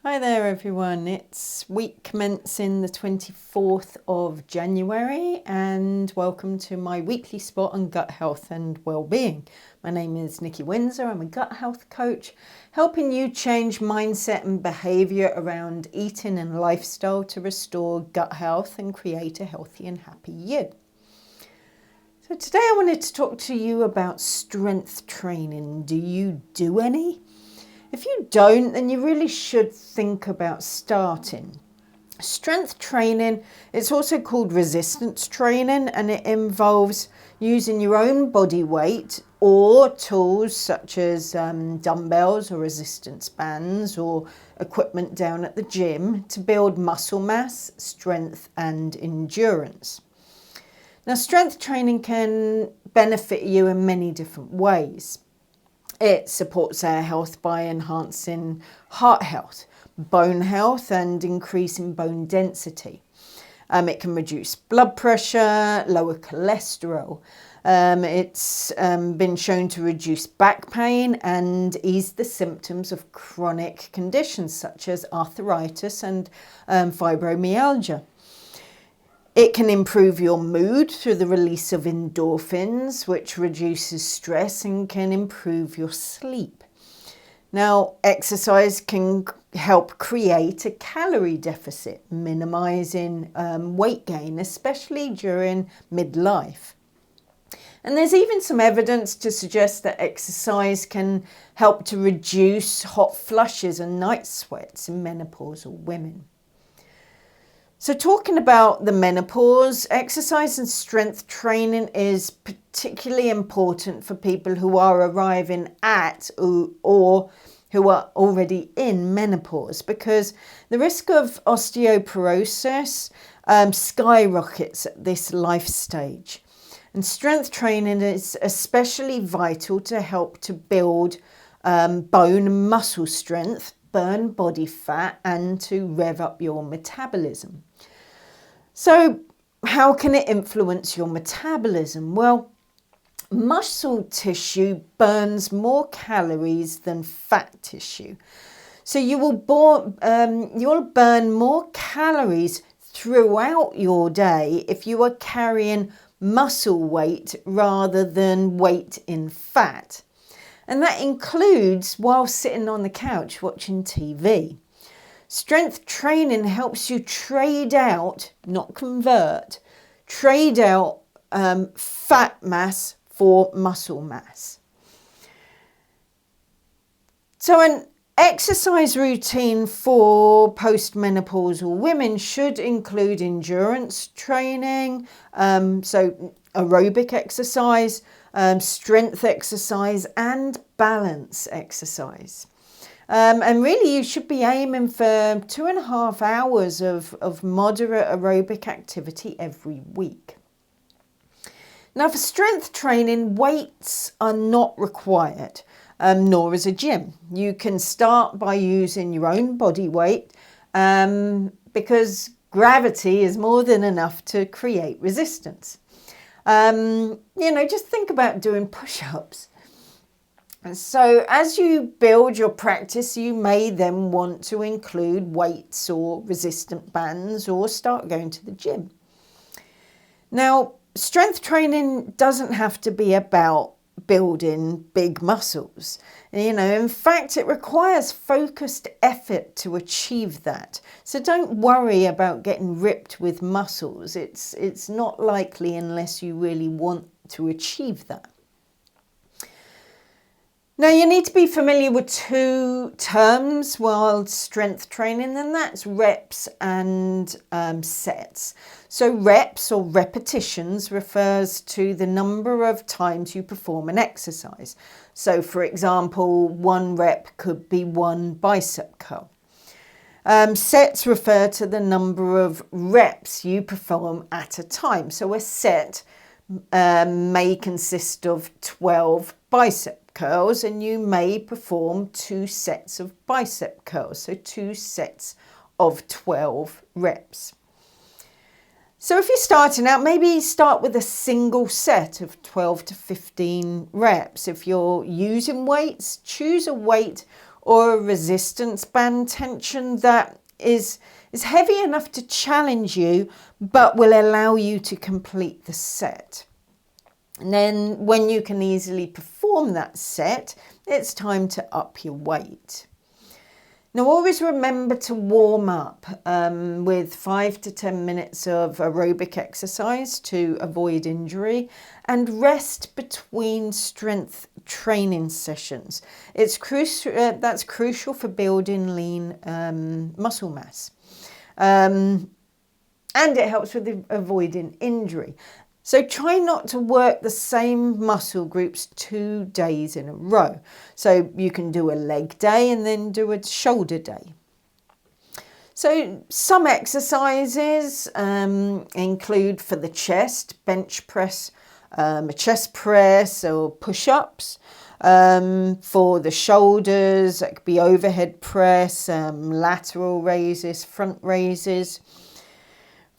Hi there everyone, it's week commencing the 24th of January and welcome to my weekly spot on gut health and well-being. My name is Nikki Windsor, I'm a gut health coach helping you change mindset and behaviour around eating and lifestyle to restore gut health and create a healthy and happy you. So today I wanted to talk to you about strength training. Do you do any? If you don't, then you really should think about starting. Strength training, it's also called resistance training, and it involves using your own body weight or tools such as dumbbells or resistance bands or equipment down at the gym to build muscle mass, strength and endurance. Now, strength training can benefit you in many different ways. It supports our health by enhancing heart health, bone health and increasing bone density. It can reduce blood pressure, lower cholesterol. It's been shown to reduce back pain and ease the symptoms of chronic conditions such as arthritis and fibromyalgia. It can improve your mood through the release of endorphins, which reduces stress and can improve your sleep. Now, exercise can help create a calorie deficit, minimizing weight gain, especially during midlife. And there's even some evidence to suggest that exercise can help to reduce hot flushes and night sweats in menopausal women. So talking about the menopause, exercise and strength training is particularly important for people who are arriving at or who are already in menopause, because the risk of osteoporosis skyrockets at this life stage. And strength training is especially vital to help to build bone and muscle strength, burn body fat and to rev up your metabolism. So how can it influence your metabolism? Well, muscle tissue burns more calories than fat tissue. So you'll burn more calories throughout your day if you are carrying muscle weight rather than weight in fat. And that includes while sitting on the couch watching TV. Strength training helps you trade out, not convert, trade out fat mass for muscle mass. So an exercise routine for postmenopausal women should include endurance training, so aerobic exercise, strength exercise and balance exercise. And really you should be aiming for 2.5 hours of moderate aerobic activity every week. Now for strength training, weights are not required, nor is a gym. You can start by using your own body weight because gravity is more than enough to create resistance. Just think about doing push-ups. So as you build your practice, you may then want to include weights or resistant bands or start going to the gym. Now, strength training doesn't have to be about building big muscles. In fact, it requires focused effort to achieve that. So don't worry about getting ripped with muscles. It's not likely unless you really want to achieve that. Now, you need to be familiar with two terms while strength training, and that's reps and sets. So reps or repetitions refers to the number of times you perform an exercise. So for example, 1 rep could be 1 bicep curl. Sets refer to the number of reps you perform at a time. So a set may consist of 12 bicep curls and you may perform 2 sets of bicep curls, so 2 sets of 12 reps. So if you're starting out, maybe start with a single set of 12 to 15 reps. If you're using weights, choose a weight or a resistance band tension that is heavy enough to challenge you, but will allow you to complete the set. And then when you can easily perform that set, it's time to up your weight. Now, always remember to warm up with 5 to 10 minutes of aerobic exercise to avoid injury, and rest between strength training sessions. It's crucial. That's crucial for building lean muscle mass, and it helps with avoiding injury. So try not to work the same muscle groups 2 days in a row. So you can do a leg day and then do a shoulder day. So some exercises include for the chest, bench press, a chest press or push-ups. For the shoulders, that could be overhead press, lateral raises, front raises.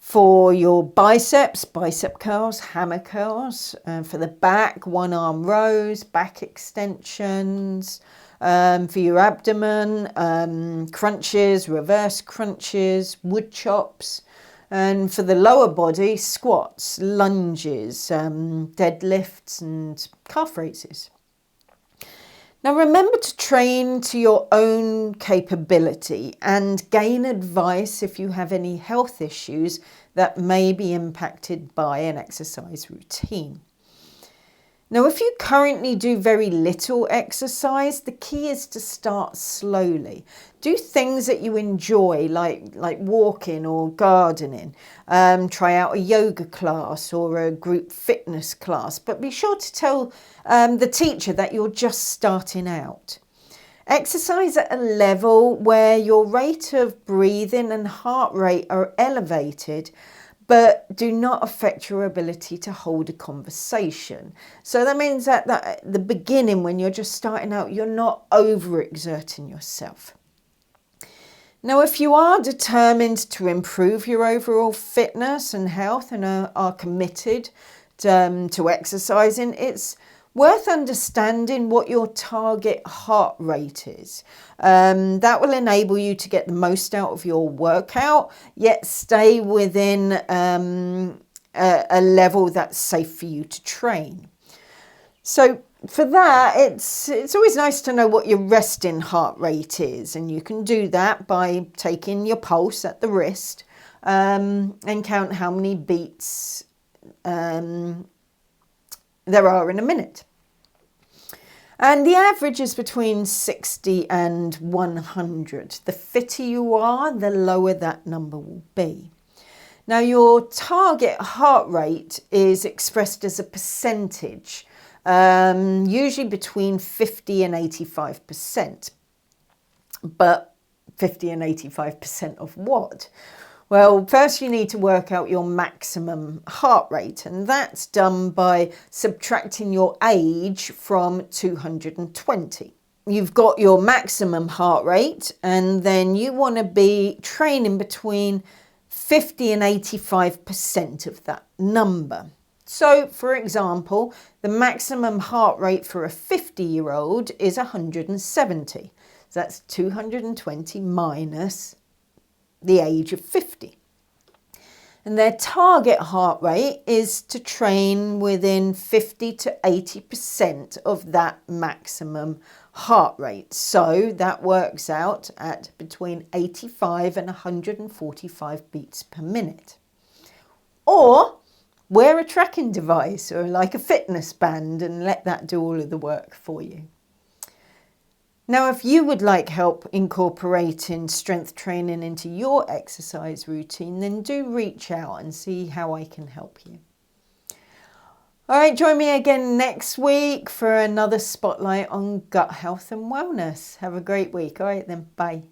For your biceps, bicep curls, hammer curls. For the back, one arm rows, back extensions. For your abdomen, crunches, reverse crunches, wood chops. And for the lower body, squats, lunges, deadlifts and calf raises. Now remember to train to your own capability and gain advice if you have any health issues that may be impacted by an exercise routine. Now, if you currently do very little exercise, the key is to start slowly. Do things that you enjoy, like walking or gardening. Try out a yoga class or a group fitness class, but be sure to tell the teacher that you're just starting out. Exercise at a level where your rate of breathing and heart rate are elevated, but do not affect your ability to hold a conversation. So that means that at the beginning, when you're just starting out, you're not overexerting yourself. Now, if you are determined to improve your overall fitness and health and are committed to exercising, it's worth understanding what your target heart rate is. That will enable you to get the most out of your workout, yet stay within a level that's safe for you to train. So for that, it's always nice to know what your resting heart rate is, and you can do that by taking your pulse at the wrist and count how many beats there are in a minute. And the average is between 60 and 100. The fitter you are, the lower that number will be. Now, your target heart rate is expressed as a percentage, usually between 50 and 85%. But 50 and 85% of what? Well, first you need to work out your maximum heart rate, and that's done by subtracting your age from 220. You've got your maximum heart rate, and then you want to be training between 50 and 85% of that number. So, for example, the maximum heart rate for a 50-year-old is 170. So that's 220 minus the age of 50. And their target heart rate is to train within 50 to 80% of that maximum heart rate. So that works out at between 85 and 145 beats per minute. Or wear a tracking device or like a fitness band and let that do all of the work for you. Now, if you would like help incorporating strength training into your exercise routine, then do reach out and see how I can help you. All right, join me again next week for another spotlight on gut health and wellness. Have a great week. All right then, bye.